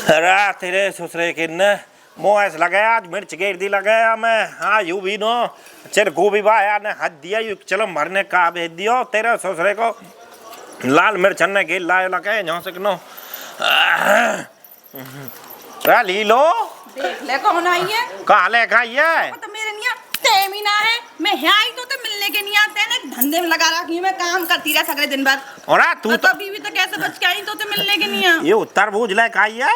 अरे तेरे ससुरे के न मोह ऐसा लगाया आज मिर्च गेर दी लगाया मैं हाँ यू भी नो चिर गोभी बाया ने हाथ दिया यू चलो मरने का भेज दियो तेरे ससुरे को लाल मिर्च ने गेर लाए लगाए यहाँ से नो ली लो देख ले कौन आई है कहाँ ले खाई है तो मेरे नहीं तेमीना है मैं यहाँ आई तो मिलने के नहीं आते हैं धंधे में लगा रखी मैं काम करती रहा सगले दिन भर और तू तो बीवी तो कैसे बच के आई तो मिलने के नहीं आ ये तरबूज ले खाई है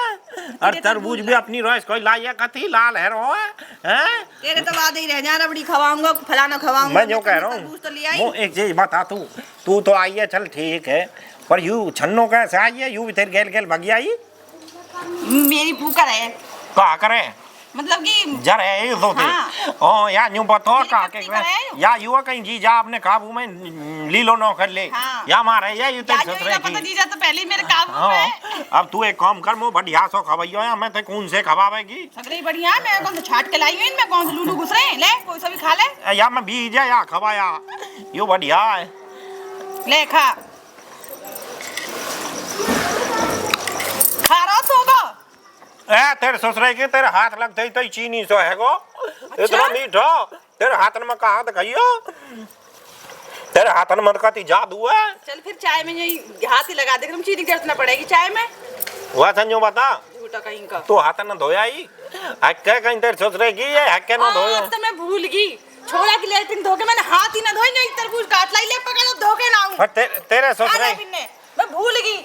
और तरबूज भी अपनी रोज कोई लाई है कथी लाल है रो है तेरे तो बाद ही रह जा रबड़ी खवाऊंगा फलाना खवाऊंगा मैं जो कह रहा हूँ वो एक चीज बता तू तो आई है चल ठीक है पर यू छन्नो कैसे आई है यू भी तेरे गेल गेल भगी आई मेरी भूखा है कहा करे मतलब कि जर है ये तो हाँ। ओ या न्यू बतो का के करे या युवा कहीं जी जा अपने काबू में लीलो नो कर ले हाँ। या मारे या यू तेरे ससुरे पता की जीजा तो पहले ही मेरे काबू में है अब तू एक काम कर मो बढ़िया सो खवाइयो या मैं ते कौन से खवावेगी सगले बढ़िया मैं कौन से छाट के लाई हूं मैं कौन से लूलू घुस रहे ले कोई सा भी खा ले या मैं बीज या खवाया यू बढ़िया है ले खा रहा सोगा ए तेरे ससुरे के तेरे हाथ लगते ही चीनी सो है गो इतना मीठा तेरे हाथ में कहाँ तक खाइयो तेरे हाथ में का जादू है चल फिर चाय में यही हाथ ही लगा दे तुम चीनी करना पड़ेगी चाय में वह संजो बता झूठा कहीं का तू हाथ न धोया ही हक्के कहीं तेरे ससुरे की है हक्के न धोयो अब तो मैं भूल गई छोड़ा के लिए फिर धोके मैंने हाथ ही ना धोई नहीं तरबूज काट लाई ले पकड़ धोके ना आऊं तेरे ससुरे मैं भूल गई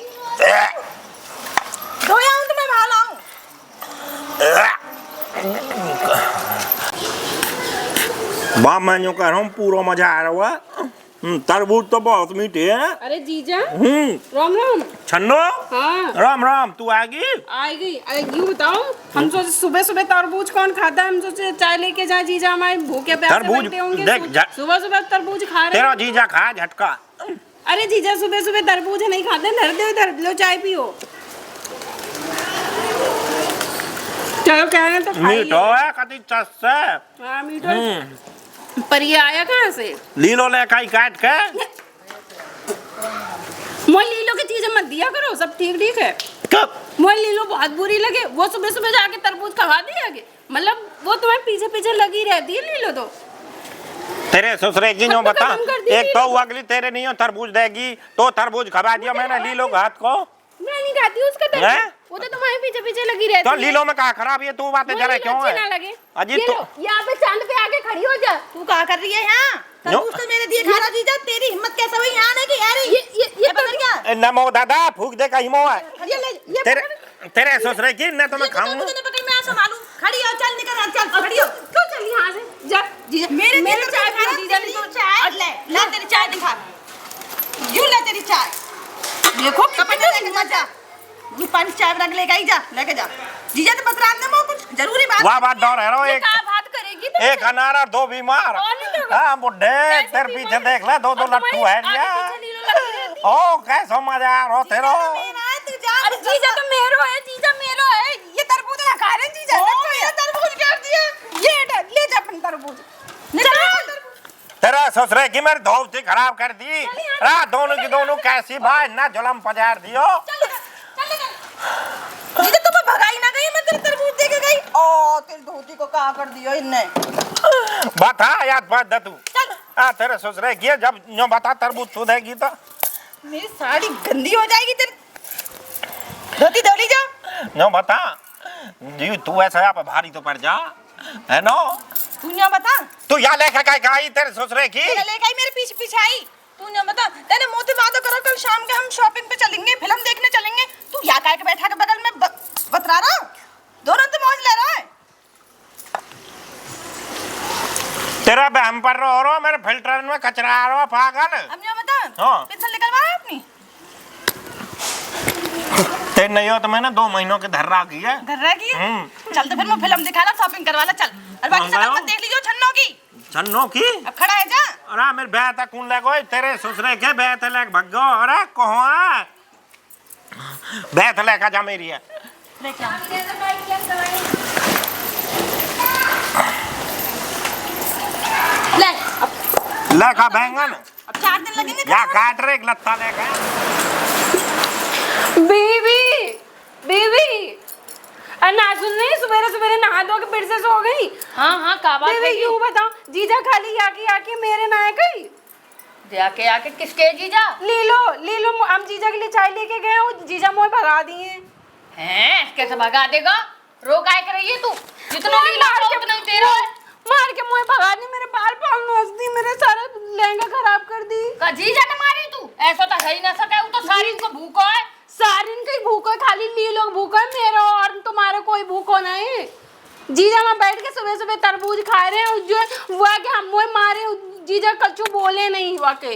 धोया हूं तो मैं भाल आऊं बाप मैं जो कह रहा हूँ पूरा मजा आ रहा है तरबूज तो बहुत मीठे है अरे जीजा राम राम छन्नो हाँ राम राम तू आएगी आएगी अरे यूँ बताओ हम सोचे सुबह सुबह तरबूज कौन खाता है हम सोचे चाय लेके जाए जीजा हमारे भूखे प्यासे बैठे होंगे सुबह सुबह तरबूज खा रहे तेरा जीजा खा झटका अरे जीजा सुबह सुबह तरबूज नहीं खाते धर लो चाय पियो चलो कह रहे तो मीठो है कति चस से हाँ मीठो पर ये आया कहाँ से लीलो ले काई काट के मोल लीलो की चीजें मत दिया करो सब ठीक ठीक है कब मोल लीलो बहुत बुरी लगे वो सुबह सुबह जाके तरबूज खवा दिया मतलब वो तुम्हारे पीछे पीछे लगी रहती है लीलो तो तेरे ससुरे की नो बता एक तो वो अगली तेरे नहीं हो तरबूज देगी तो तरबूज खवा दिया मैंने लीलो घात को मैं नहीं खाती उसका तरबूज वो तो तुम्हारे पीछे पीछे लगी रहती तो लीलो में कहा खराब है तू बातें जरा क्यों है ना लगे अजी तो यहाँ पे चांद पे आके खड़ी हो जा तू क्या कर रही है यहाँ तरबूज तो मेरे दिए खा रहा जीजा तेरी हिम्मत कैसे हुई यहाँ आने की अरे ये पता क्या नमो दादा फूक दे कहीं मो है ये तेरे ससुरे की न तो मैं खाऊं मैं संभालूं खड़ी हो चल निकल चल खड़ी हो क्यों चल यहाँ से जा जीजा मेरे चाय खा जीजा ने तो चाय ले तेरी चाय दिखा यूं ले तेरी चाय देखो कपड़े लेके मजा ये पानी चाय रख लेके आई जा लेके जा जीजा तो बस रात में कुछ जरूरी बात वाह बात डर है रो एक बात करेगी तो एक अनार और दो बीमार हां बुड्ढे तेरे पीछे देख ले दो लट्टू है रिया ओ कैसा मजा आ रहा तेरो अरे जीजा तो मेरो है ये तरबूज ना खा रहे जीजा ये तरबूज कर दिया ये ले जा अपन तरबूज तेरा ससुरे की मेरी धोती खराब कर दी रात दोनों की दोनों कैसी भाई ना जुलम पजार दियो जीजा तुम्हें भगाई ना गई मैं तेरे तरबूज देके गई ओ तेरी धोती को कहाँ कर दिया इनने बता याद बात दे तू हां तेरे ससुरे की जब जो बता तरबूज तू देगी तो मेरी साड़ी गंदी हो जाएगी तेरी धोती धोली जा नो बता जी तू ऐसा यहाँ पे भारी तो पड़ जा है नो तू यहाँ बता तू यहाँ लेकर काय गई तेरे ससुरे की लेके आई मेरे पीछे पीछे आई तू यहाँ बता तेरे मोती वादा करो कल शाम के हम शॉपिंग पे चलेंगे फिल्म देखने चलेंगे तू यहाँ काय के बैठा के बगल में बतरा रहा दोनों तो मौज ले रहा है तेरा बहम पर रो मेरे फिल्टर में कचरा आ रहा पागल अब यहाँ बता हाँ पेंसिल निकलवा है अपनी तेरे नहीं हो तो मैंने 2 महीनों के धर्रा की है धर्रा की चल तो फिर मैं फिल्म दिखा ला शॉपिंग करवा ला चल और बाकी सब मत देख लीजिए छन्नों की अब खड़ा है जा अरे मेरे बैठ तक कौन ले गई तेरे ससुरे के बैठ ले भगो अरे कहो बैठ ले का जा मेरी है ले का बैंगन अब 4 दिन लगेंगे या काट रे एक लत्ता लेकर बेबी अरे ना सुन रही, सवेरे सवेरे नहा धो के फिर से सो गई। हाँ का बात है क्यों बताओ, जीजा खाली आके मेरे ना गई। जाके आके किसके जीजा? ले लो हम जीजा के लिए चाय लेके गए हो, जीजा मोह भगा दिए हैं। कैसे भगा देगा? रोक आए कर रही है तू, जितना नहीं लाओ उतना ही तेरा है। मार के मोह भगा दी, मेरे बाल पाल नोच दी, मेरे सारा लहंगा खराब कर दी। का जीजा ने मारी तू? ऐसा तो सही ना सके, वो तो सारी को भूखो है। सारिन का ही भूखो है, खाली ली लोग भूखो है, मेरा और तुम्हारा कोई भूखो नहीं। जीजा वहाँ बैठ के सुबह सुबह तरबूज खा रहे हैं, जो हुआ कि हम मोह मारे, जीजा कच्चू बोले नहीं वाके।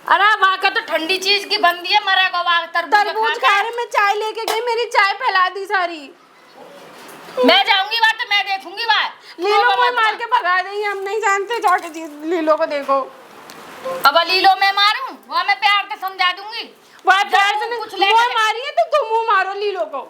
अरे वहाँ का तो ठंडी चीज की बंदी है, मरेगा वहाँ तरबूज खा रहे, मैं चाय लेके गई, मेरी चाय फैला दी सारी। मैं जाऊंगी वहाँ तो मैं देखूंगी वहाँ। लीलो को मार के भगा देंगे, हम नहीं जानते, जाके लीलो को देखो। अब लीलो मैं मारूं, वहाँ मैं प्यार से समझा दूंगी। वहाँ प्यार से कुछ मारी है तो तुम मुँह मारो लीलो को।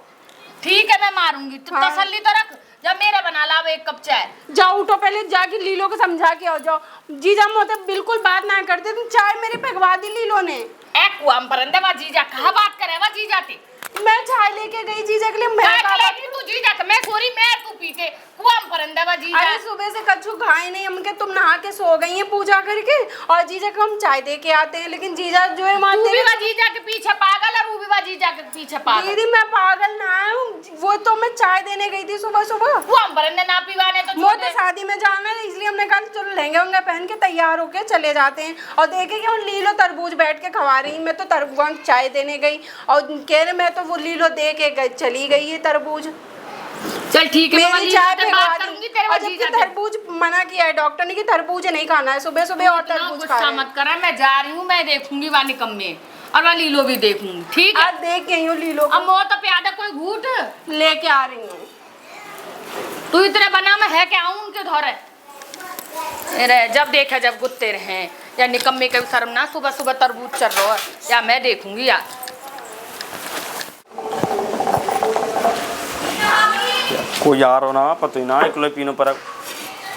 ठीक है मैं मारूंगी, तू हाँ। तसल्ली तो रख। जब मेरे बना लाओ एक कप चाय। जाओ उठो, पहले जाके लीलो को समझा के आओ। जाओ, जीजा मोते बिल्कुल बात ना करते, तुम चाय मेरी भगवा दी लीलो ने। एक कुआम परंदे वा जीजा कहाँ बात करे वा जीजा ते। मैं चाय लेके गई जीजा के लिए, मैं तू जीजा तो मैं सोरी मैं तू पीते कुआम परंदे वा जीजा। अरे सुबह से कच्चू खाए नहीं हम, के तुम नहा के सो गई हैं पूजा करके, और जीजा को हम चाय दे के आते हैं, लेकिन जीजा जो है मानते तू भी वा जीजा के पीछे पागल है, वो भी वा जीजा के पीछे पागल। दीदी मैं पागल ना हूँ, वो तो मैं चाय देने गई थी सुबह सुबह। कुआम परंदे ना पीवाने तो वो तो शादी में जाना है, इसलिए हमने कहा चलो लहंगे वहंगे पहन के तैयार होके चले जाते हैं। और देखे कि उन लीलो तरबूज बैठ के खवा रही, मैं तो तरबूज चाय देने गई और कह रहे मैं तो वो लीलो दे के चली गई है तरबूज। चल ठीक है मेरी चाय पे बात करूंगी तेरे और जबकि तरबूज मना किया है डॉक्टर ने कि तरबूज नहीं खाना है सुबह सुबह, और तरबूज खा रहे हैं। मत करा, मैं जा रही हूँ, मैं देखूंगी वहाँ निकम्मे और वहाँ लीलो भी देखूंगी। ठीक है आज देख गई हूँ लीलो को, अब मोह तो प्यादा कोई घूट लेके आ रही हूँ। तू इतने बना मैं है क्या आऊं उनके धोरे। अरे जब देखा जब गुत्ते रहे या निकम्मे के शर्म ना, सुबह सुबह तरबूज चल रहा है या मैं देखूंगी यार। को यार हो ना पता ही ना एकलो पीनो पर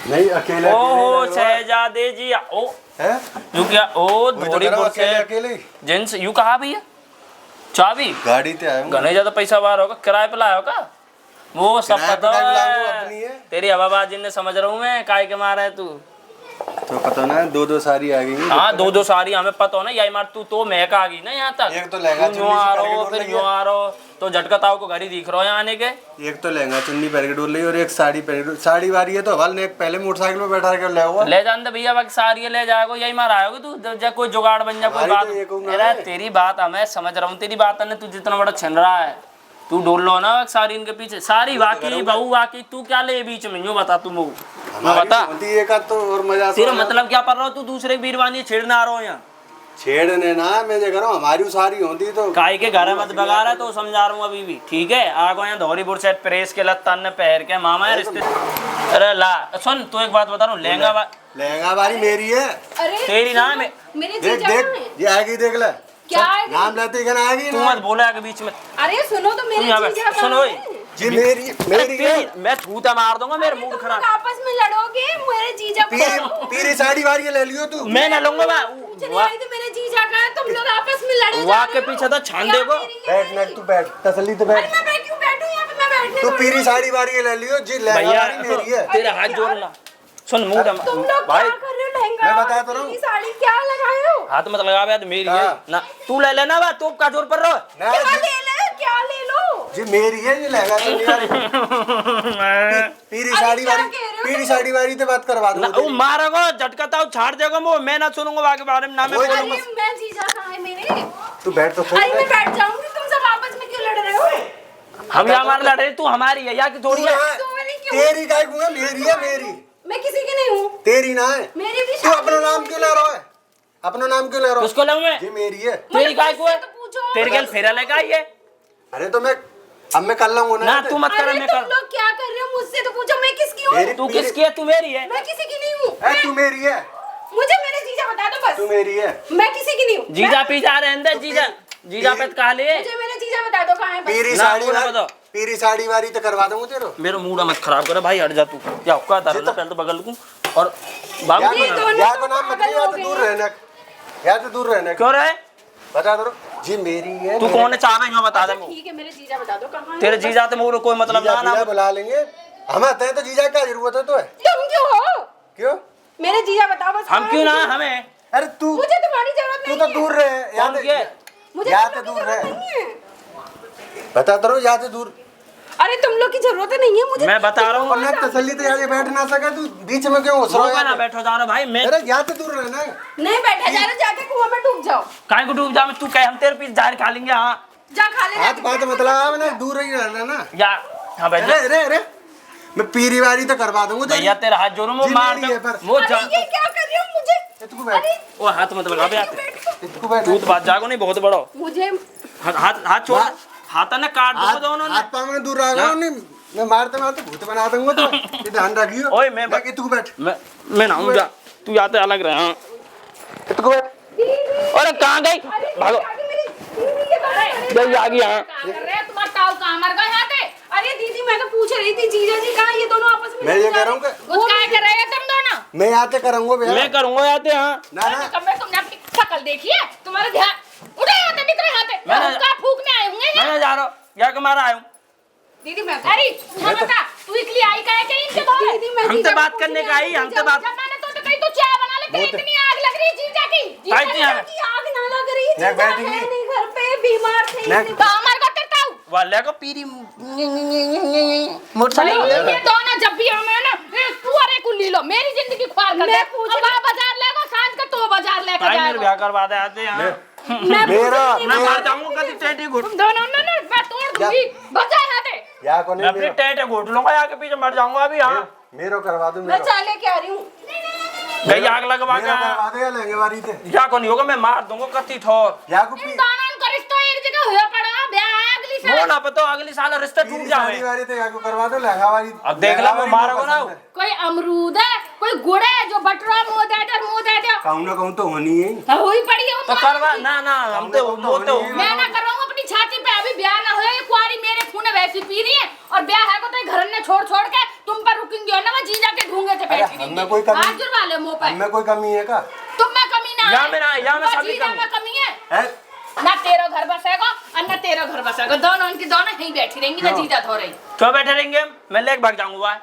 नहीं अकेले ओ शहजादे जी ओ है यू क्या ओ धोरी पुर से अकेले जेंट्स यू कहा भैया चाबी गाड़ी ते आया हूं गने ज्यादा पैसा बाहर होगा किराए पे लाया होगा वो सब किराए पे पता टाइम लाऊं अपनी है है। तेरी हवाबाजी ने समझ रहा हूँ मैं काय के मारा है तू तो पता ना दो सारी आ गई हाँ दो सारी हमें पता हो ना यही मार तू तो महक आ गई ना यहाँ तक एक तो लहंगा तू यूं आ रहा हो फिर यूं आ रहा हो तो झटका ताऊ को घर ही दिख रहा हो यहाँ आने के। एक तो लहंगा चुन्नी पहन के डोल रही और एक साड़ी पहन के साड़ी वारी है तो हवाल ने पहले मोटरसाइकिल में बैठा के ले हुआ ले जान दे भैया बाकी सारी ले जाएगा यही मार आएगा तू जब कोई जुगाड़ बन जा कोई हमारी बात तो ये कहूंगा मेरा मैं। तेरी बात हमें समझ रहा हूँ तेरी बात ने तू जितना बड़ा छन रहा है तू डोल लो ना सारी इनके पीछे सारी वाकई बहू वाकई तू क्या ले बीच में यूं बता तू बता होती एक आध तो और मजा तेरा मतलब क्या पड़ रहा हो तू दूसरे की बीरवानी छेड़ना आ रहा हो यहाँ छेड़ने ना मैं जो कह रहा हूँ हमारी सारी होती तो काय के घर मत बगा रहा तो समझा रहा हूँ अभी भी ठीक है आगो यहाँ धौरीपुर से प्रेस के लत्तान ने पहर के मामा है रिश्ते अरे ला सुन तू एक बात बता रहा हूँ लहंगा वारी मेरी है तेरी नाम है मेरे देख जीजा देख है। ये आएगी देख ले क्या आएगी? नाम लेते ही आएगी तू मत बोला के बीच में अरे सुनो तो मेरे यहाँ बैठ, जीजा सुन कहाँ ओए। है? जी मेरी है मैं छूता मार दूंगा मेरे अरे मूड तुम खराब लोग आपस में लड़ोगे, मेरे जीजा को पीरी साड़ी वारी ले लियो तू मैं ना लूंगा मुझे नहीं आई तो मेरे जीजा का है, तुम लोग आपस में लड़े जा वाह रहे के हो। पीछे तो छान क्या देगो। मेरी है बैठ ना मेरी? तू बैठ तसल्ली तो बैठ अरे मैं क्यों बैठूं यहाँ पे, मैं बैठने तू वाली पीरी हूँ। साड़ी वारी ले लियो जी लहंगा भैया वारी मेरी है तेरा हाथ जोड़ना सुन मुंह तुम लोग भाई क्या कर रहे हो? लहंगा मैं बता तो रहा हूँ। पीली साड़ी क्या लगाए हो? हाथ मत लगा बे मेरी है हाँ। ना तू ले लेना बा तू का जोर पर रहो ना क्या जी- ले ले, क्या ले लो? जी मेरी है ये लहंगा तो नहीं वाली पीरी अरे साड़ी क्या वारी कह रहे हो पीरी तुम? साड़ी वारी तो बात करवा ना दूंगा वो मारेगो झटका ताऊ छाड़ देगो मैं ना सुनूंगा बाकी बारे में ना मैं वही बोलूंगा अरे मैं जीजा कहाँ है मेरे? तू बैठ तो अरे मैं सही बैठ जाऊंगी, तुम सब आपस में क्यों लड़ रहे हो? हम यहाँ हमारे लड़े तू हमारी है या कि थोड़ी है तुम्हारी क्यों? तेरी काय को है मेरी है मेरी मैं किसी की नहीं हूँ, तेरी ना है मेरी भी तू अपना नाम क्यों ले रहा है अपना नाम क्यों ले रहा उसको लूं मैं है जी मेरी है तेरी काय को है तो पूछो। तेरे गल फेरा लगा ये अरे तो मैं अब मैं कर लूंगा ना तू मत कर अरे मैं तुम कर लोग क्या कर रहे हो? मुझसे तो पूछो, मैं किसकी हूँ? तेरी- तू किसकी है तू मेरी है मैं किसी की नहीं हूँ। ए तू मेरी है मुझे मेरे जीजा बता दो तू बस, मेरी है मैं किसी की नहीं हूँ। जीजा पी जा रहे हैं जीजा जीजा पे कहा ले मुझे मेरे जीजा बता दो कहाँ है बस। पीरी ना, साड़ी बोला वारी बताओ। पीरी साड़ी वारी तो करवा दूंगा तेरे मेरा मूड मत खराब करे भाई हट जा तू क्या हुक्का था पहले तो बगल को और बाबू यार को ये ना- दोनों यार तो को नाम मत पागल या हो तो गए दूर हैं। रहना या तो दूर रहना क्यों रहे बता दो जी मेरी है। तू कौन चाह रहा है बता दे। ठीक है मेरे जीजा बता दो कहाँ तेरे जीजा तो मोर कोई मतलब जीजा ना जीजा बुला लेंगे। हम आते हैं तो जीजा क्या जरूरत है तो है? तुम क्यों हो? क्यों? मेरे जीजा बताओ बस। हम क्यों ना हमें। अरे तू मुझे तुम्हारी जरूरत तू नहीं तो है। दूर रहे कौन ये? मुझे यहाँ तुम से लोग की दूर रहे। जरूरत नहीं है। बता तो रहा हूँ यहाँ से दूर। अरे तुम लोग की जरूरत नहीं है मुझे। मैं बता रहा हूँ। और ना तसल्ली से यहाँ बैठ ना सके तू बीच में क्यों घुस रहा ना है? बैठो जा रहा भाई मैं अरे यहाँ से दूर रहना है। नहीं बैठा जा रहा, जाके कुआं में डूब जाओ। काय को डूब जा मैं तू कह हम तेरे पीछे जहर खा लेंगे। हाँ जा खा ले। हाथ बात मतलब ना दूर ही रहना ना। या हाँ भाई अरे अरे अरे मैं पीरी वारी तो करवा दूंगा भैया तेरा हाथ जोड़ो वो जी मार मेरी दे है पर। वो अरे जा ये क्या कर रहे हो मुझे? इतको बैठ वो हाथ मत लगा बे इतको बैठ। तू तो बात जागो नहीं बहुत बड़ो मुझे हाथ छोड़ हाथ ना काट दो दोनों ने। हाथ पाँव में दूर रहा नहीं मैं मारते मारते भूत बना दूंगा तो ये ध्यान रखियो। ओए मैं इतको बैठ मैं ना जा तू जाते अलग रहे। हाँ इतको बैठ। अरे कहाँ गई भागो गई आ गई। हाँ क्या कर रहे हैं तुम्हारा ताऊ कहाँ मर गए हाथे? अरे दीदी मैं तो पूछ रही थी जीजा जी कहाँ, ये दोनों आपस में मैं ये कह रहा हूँ कि कुछ क्या कर रहे हैं तुम दोनों? मैं आते करूंगा भैया। मैं करूँगा आते। हाँ ना ना कब में तुमने अपनी शक्ल देखी है? तुम्हारा ध्यान उठे हाथे निकले हाथे मैंने- उनका फूकने आए होंगे मैं जा रहा हूँ या के मारा आया हूँ। दीदी मैं अरे तू बता तू इकली आई का है कि इनके धोरे? दीदी मैं हमसे जीजा को बात पूछने करने का आई आई थी, हमसे बात जब मैंने तो कही तो चाय बना ले तेरी इतनी आग लग रही है जीजा की। जीजा आई थी हमें। की आग ना लग रही, मैं जीजा बैठी है नहीं। नहीं घर पे, बीमार थे मैं- इतने- तो हमारे को तेरे ताऊ वाले को पीरी भाई मोटरसाइकिल ये दोनों जब भी हमें ना सुअरे को ली लो मेरी जिंदगी ख्वार कर दे। मैं पूछ अब आप बाजार ले गो सांझ का तो बाजार लेके भाई मेरे जाएगा। ब्याह करवा दे आते हैं। मेरा मैं मार जाऊंगा कभी टेंटे घुट तुम दोनों ना मैं तोड़ दूंगी बजाए हाथे। या को मैं नहीं अपनी टेंटे घुट लूंगा यहाँ के पीछे मर जाऊंगा अभी। हाँ मेरो करवा दूं मैं मेरो चाय लेके आ रही हूँ। गई आग लगवा मेरो के करवा दे या लेंगे वारी थे या को नहीं होगा मैं मार दूंगा कत्ती ठोर। या को इन दोनों का रिश्ता एक जगह हुआ पड़ा ब्याह है अगली वो साल। ना पता अगली साल रिश्ता टूट पीरी जावे। साड़ी वारी थे या को करवा दो लहंगा वारी। अब देख ला लहंगा वो वारी मारोगे मुझे ना। पसंद है। कोई अमरूद है कोई गुड़ है जो बटरा मुंह दे दे मुंह दे दे कहूं ना कहूं तो होनी है। हुई पड़ी है उन तो दोनों करवा की। ना ना हम तो वो तो मैं ना करवाऊंगा अपनी छाती पे अभी ब्याह ना होए कुआरी मेरे खून वैसी पी रही है और ब्याह है को तो घर ने छोड़ छोड़ के तुम पर रुकेंगे और ना वो जीजा के ढूंगे थे अरे बैठी हमें कोई कमी- हाथ जुड़वा ले मुंह पे हमें कोई कमी है का? तुम में कमी ना या है में ना- या में वो सभी जीजा कमी। में कमी है है ना तेरा घर बसेगा और ना तेरा घर बसेगा दोनों उनकी दोनों यहीं बैठी रहेंगी ना क्यों? जीजा धो रही क्यों बैठे रहेंगे मैं लेके भाग जाऊंगा।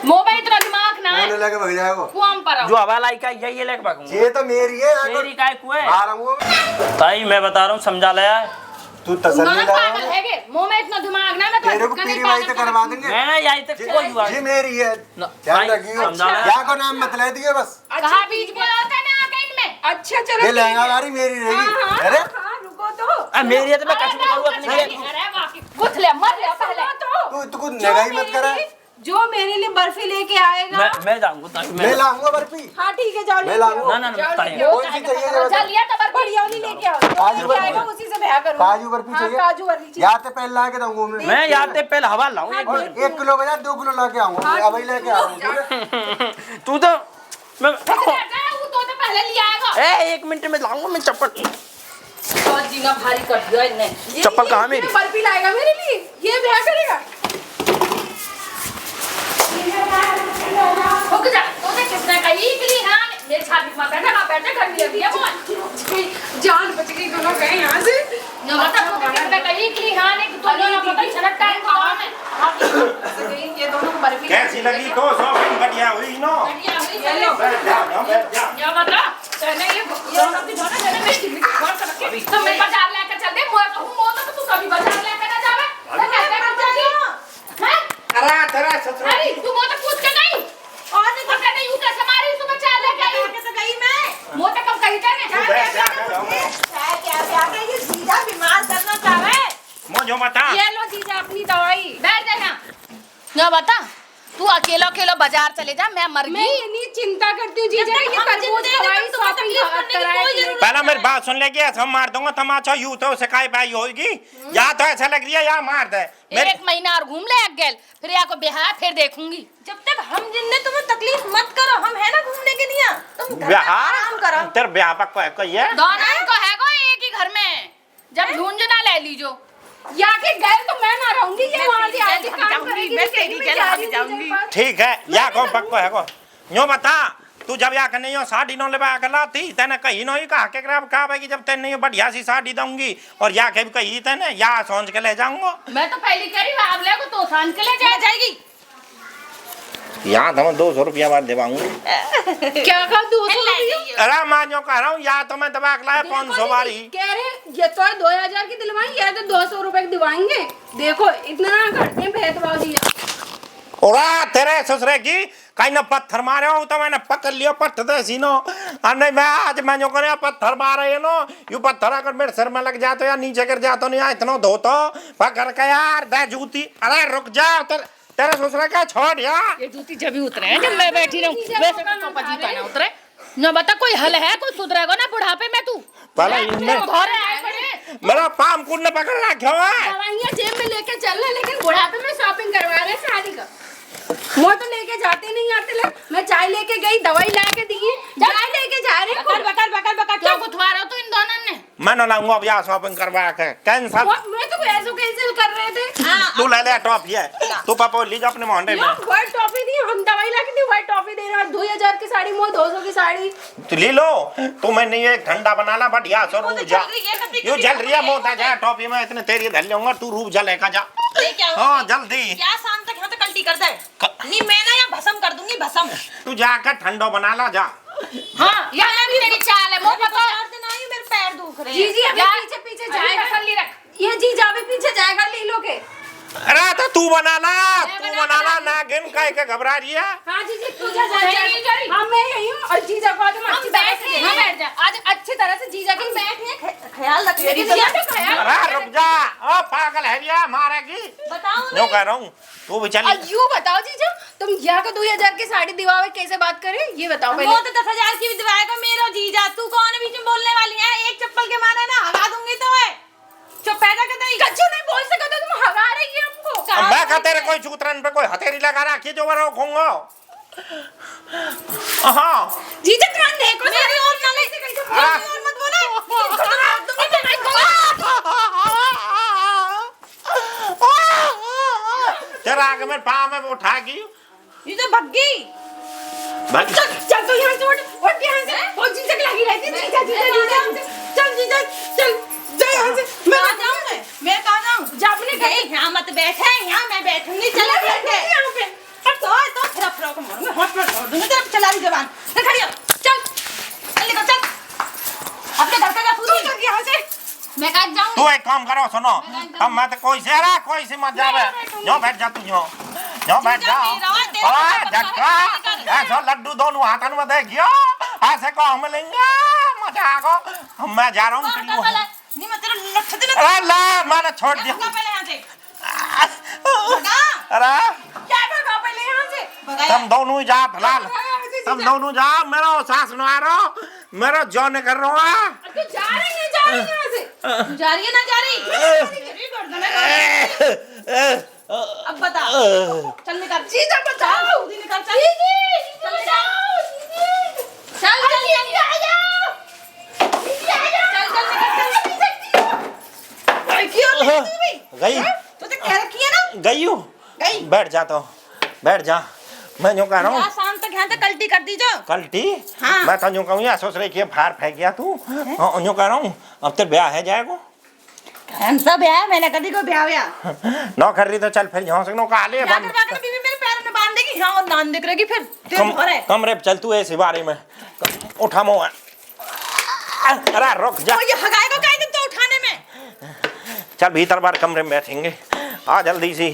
मोबाइल तेरा दिमाग ना कौन है लेके भाग जाएगा? कुआं पर जो हवा लाई का यही लेके भागूंगा। ये तो मेरी है या तेरी काय कुएं आ रहा हूं ताई मैं बता रहा हूँ समझा ले यार। तू तसल्ली ना लगा पागल है के मुंह में इतना दिमाग ना मैं तेरे को कहीं पीरी वारी तो पागल करवा देंगे। मैं ना यहीं तक कोई हुआ ये मेरी है ना, ध्यान भाई, रखियो। समझा ले। या को नाम मत ले दिए बस। कहा बीच बोला होता है ना आके इनमें अच्छा चलो ये लहंगा वारी मेरी रहेगी। अरे हाँ रुको तो। अरे मेरी है तो मैं कच में करूँगा अपने लिए। अरे वाकई गुथ ले मर ले पहले तू तू कुछ नगाई मत करा। जो मेरे लिए बर्फी लेके आएगा मैं जाऊंगा ताई मैं लाऊंगा बर्फी। हाँ ठीक है जाओ मैं लेके लाऊंगा। आओ। ना ना ना ताई कौन सी चाहिए ये बता। चल लिया तो बर्फी बढ़िया वाली लेके आओ जो काजू लेके बर्फी। आएगा उसी से ब्याह करूंगा। काजू बर्फी हाँ, चाहिए? काजू वाली चाहिए। या तो पहले ला के दूंगा मैं यहाँ पे पहले हवा लाऊं एक और मिनट। 1 किलो बजा 2 किलो ला के आऊंगा अभी लेके आऊंगा। तू तो मैं वो तो पहले लिया आएगा ए 1 मिनट में लाऊंगा मैं चप्पल। बहुत जीना भारी कर दिया इनने चप्पल कहाँ मेरी? ये बर्फी लाएगा मेरे लिए, ये ब्याह करेगा। रुक जा तूने किसने कही कि हां मेरे छाती में बैठे कर दिया दिया बोल जान बच गई दोनों गए यहाँ से। न बता तूने किसने कही कि हां ने तो ना पता छनक टाइम खावा में ये दोनों को बर्फी कैसी लगी तो शॉपिंग बढ़िया हुई नो? बढ़िया हुई चले बैठ जा ना, बैठ जा। या बता तने ये दोनों की दोनों मैंने मेरी जिंदगी खराब कर रखी तो मैं बाजार लेकर चल दे मैं कहूं मो तो तू कभी बाजार लेकर ना जावे तो कैसे कर चली हैं अरे तेरा ससुर अरे तू मो तो पूछ के गई और नहीं पता नहीं उठा समारी सुबह चाय लेके आई कैसे गई मैं मो तो कब कही था बैठ जा जाओ। क्या ब्याह का ये सीधा बीमार करना चाह रहा है। मुझे बता ये लो जीजा अपनी दवाई बैठ जाना ना बता तू अकेला अकेला बाजार चले जा मैं मर मैं गई इतनी चिंता करती हूँ जीजा जब ये तक हम तरबूज जिंदे हैं, खवाई तब तुम्हें शॉपिंग तकलीफ करने की कराए कोई कि जरूरत पहला मेरी बात सुन लेगी ऐसा मार दूंगा तमाचा यूं तो शिकाय पाई होगी या तो ऐसा लग रही है या मार दे मेरे एक महीना और घूम ले गेल फिर या को बिहार फिर देखूंगी जब तक हम जिनने तुम्हें तकलीफ मत करो हम है ना घूमने के लिए तुम घर में ब्याह आराम करो। तेरे ब्याह पक को ये दोनों को है को एक ही घर में जब झुंझुना ले लीजो या के गए तो मैं ना रहूंगी ये वहाँ से आके काम जाऊंगी, करेगी मैं मैं तेरी कहीं जगह जा भी रही हूँ जाऊंगी। जीजा के पास। ठीक है या कौन पक को है को यूं बता तू जब या नहीं हो साड़ी नो लेवा के लाती तेने कही नो ही कहा के कि जब तेने नहीं बढ़िया सी साड़ी दूंगी और या के भी कही तेने या सोच के ले जाऊंगा। मैं तो पहली करी आप ले को तो सांझ के ले जाएगी यहाँ तो मैं 200 रुपया बाद देवाऊंगी। क्या कहा 200 रुपया? अरे मैं जो कह रहा हूँ या तो मैं दबा के लाया 500 बारी। कह रहे ये तो 2000 की दिलवाएंगे या तो 200 रुपए की दिलवाएंगे। देखो इतना करते हैं भेदभाव जी। ओरा तेरे ससुरे की कहीं ना पत्थर मारे हो तो मैंने पकड़ लिया पत्थर दे सीनो। नहीं मैं आज मैं जो करे पत्थर मारे नो यू पत्थर अगर मेरे सर में लग जाते या नीचे गिर जाते नहीं इतना धो तो पकड़ के यार दे जूती। अरे रुक जा तेरे ससुरे का छोड़ यार। ये जूती जब ही उतरे हैं जब मैं बैठी रहूं वैसे तो चौपा जूता ना उतरे न बता कोई हल है कोई सुधरेगा ना बुढ़ापे में तू पहले इनने घरे आए बड़े मेरा पाम कुन ने पकड़ रखा है। दवाइयाँ जेब में लेके चल रहे लेकिन बुढ़ापे में शॉपिंग करवा रहे शादी का। वो तो लेके जाते नहीं आते ले। मैं चाय लेके गई दवाई ला के दी चाय लेके जा रहे बकर क्या गुथवा रहा तू इन दोनों ने मैं ना लाऊंगा अब यहाँ शॉपिंग करवा के कैंसल। मैं तो ऐसे कैंसिल कर रहे थे। तू ले ले टॉफी है तू पापा लीजिए अपने मोहल्ले में। व्हाइट टॉफी दी हम दवाई ला के दी व्हाइट टॉफी दे रहा 2000 की साड़ी मोल 200 की साड़ी तू ले लो तू मैं नहीं एक ठंडा बना ला बढ़िया सो रूप जा यो जल रही है मोटा जा टॉफी में इतने तेरी धर लूंगा तू रूप जा लेकर जा। हाँ जल्दी क्या शाम तक यहाँ तक कल्टी कर दे नहीं मैं ना यहाँ भस्म कर दूंगी भस्म। तू जाकर ठंडो बना ला जा। हाँ यहाँ भी तेरी चाल है मुझे पता मेरे पैर दुख रहे जी जी अभी पीछे पीछे जाएगा सल्ली रख ये जी जा भी पीछे जाएगा ले लो के। अरे तो तू बना ला ना गिन कह के घबरा रही है। हाँ जी तू जा हाँ मैं यही हूँ और जीजा को तुम अच्छी तरह से हाँ बैठ जा आज अच्छी तरह से जीजा के बैठे ख्याल रख अरे रुक जा ओ पागल है रिया मारेगी। बताओ जो कह रहा हूँ तू भी चल। और यूँ बताओ जीजा तुम यहाँ को 2000 की साड़ी दिवाओ कैसे बात करे ये बताओ पहले। वो तो 10,000 की भी दिवाएगा मेरा जीजा तू कौन बीच में बोलने वाली है एक चप्पल के मारे ना हगा दूंगी तो है चुप पैदा कर दई कच्चू नहीं बोल सकते तो तुम हगा रही है हमको। मैं कहा तेरे कोई चूतरन पे कोई हथेली लगा रखी जो मैं रोकूंगा। हाँ जीजा कान देखो मेरी और ना ले से और मत बोले तेरा आगे मेरे पाँव में उठा की ये तो भग्गी चल तो यहाँ से उठ यहाँ से वो जीजा की लगी रहती है जीजा चल जीजा चल जा यहाँ से मैं कहाँ जाऊँ जा अपने घर यहाँ मत बैठे यहाँ मैं बैठूंगी चले बैठे यहाँ पे तो फिर फ्रॉक मारूंगी हॉस्पिटल छोड़ दूंगी तेरे चला रही जबान खड़ी हो चल चल निकल चल अपने घर का जा तू यहाँ से मैं कहाँ जाऊँ तू एक काम करो सुनो हम मैं तो कोई से रहा कोई से मत जावे जो बैठ जा तू जो बैठ जा। झटका ऐसा लड्डू दोनों हाथन में देखियो ऐसे को हम लेंगे मजा आगो मैं जा रहा हूँ पिल्लू। नहीं मैं तेरे लठ दे अरे ला मैंने छोड़ दिया। पहले यहाँ से अरे क्या भगा पहले यहाँ से तुम दोनों ही जा फिलहाल तुम दोनों जा मेरा सास न आ रहा मेरा जो ने कर रहा है। तू जा रही है यहाँ से जा रही है ना जा रही अब बता चल निकल जीजा बताओ निकल चल चल चल गई तो कह रखी है ना गई हूँ गई बैठ जा तो बैठ जा मैं जो कह रहा हूँ शाम तक यहाँ तक कल्टी कर दी जो कल्टी हाँ। मैं तो यूँ कहूँ या सोच रही कि फार फेंक गया तू यूँ कह रहा हूँ अब तेरे ब्याह है जाएगा हम सब ब्याह मैंने कभी को ब्याह हुआ नौ कर रही तो चल फिर यहाँ से नो का ले बंद बीवी मेरे पैर में बांध देगी हाँ और नान दिख रहेगी फिर कम रे चल तू ऐसे बारे में उठा मुँह अरे रुक जा ये हगाएगा कहीं दिन तो उठाने में चल भीतर बार कमरे में बैठेंगे आ जल्दी सी